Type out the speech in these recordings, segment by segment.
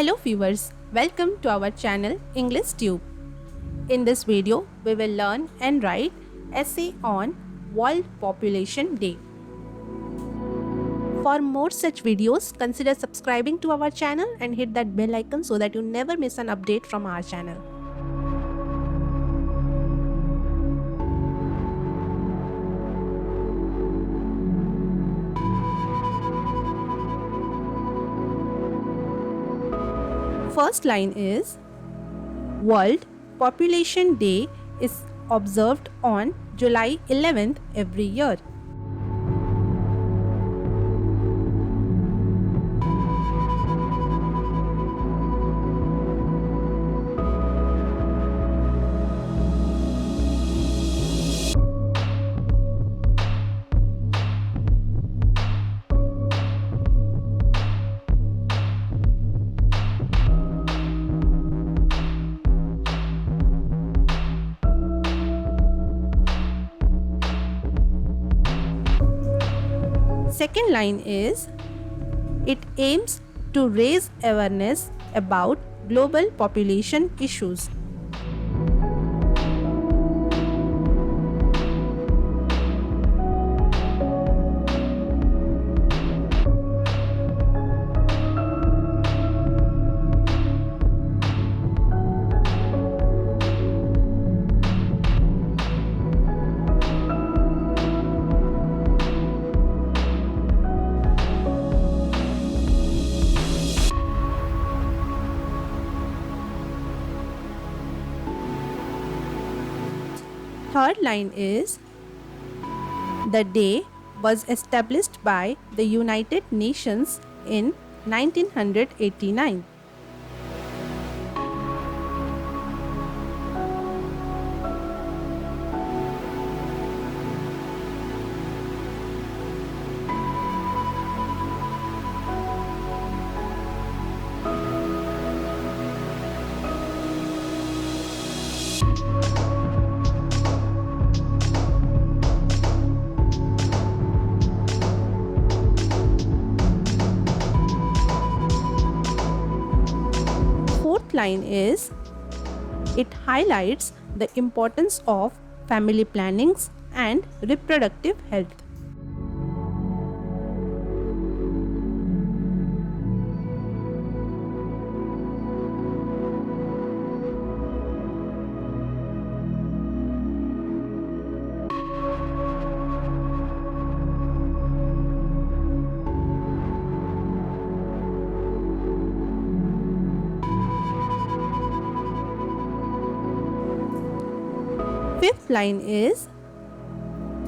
Hello viewers, welcome to our channel English Tube. In this video, we will learn and write essay on World Population Day. For more such videos, consider subscribing to our channel and hit that bell icon so that you never miss an update from our channel. First line is World Population Day is observed on July 11th every year. Second line is, it aims to raise awareness about global population issues. Third line is, the day was established by the United Nations in 1989. Fourth line is, it highlights the importance of family plannings and reproductive health. Fifth line is,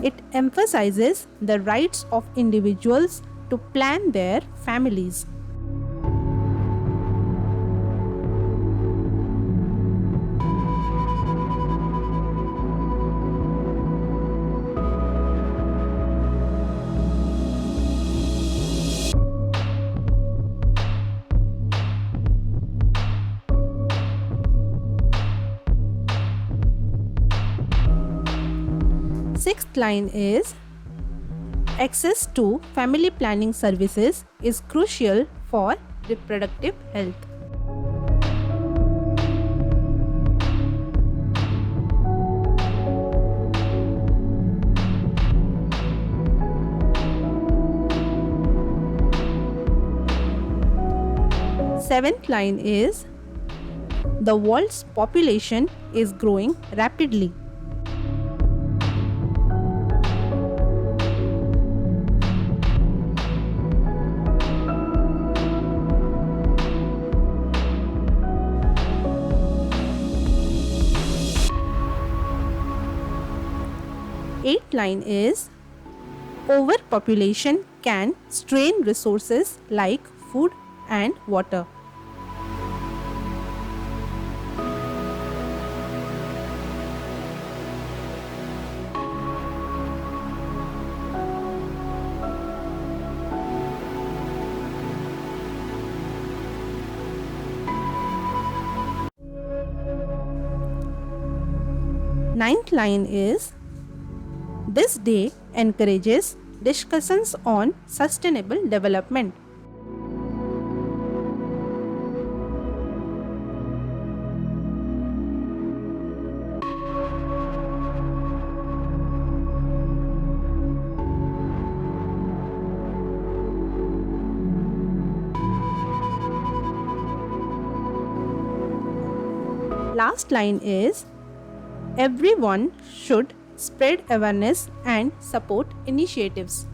it emphasizes the rights of individuals to plan their families. Sixth line is, access to family planning services is crucial for reproductive health. Seventh line is, the world's population is growing rapidly. Eighth line is, overpopulation can strain resources like food and water. Ninth line is, this day encourages discussions on sustainable development. Last line is everyone should spread awareness and support initiatives.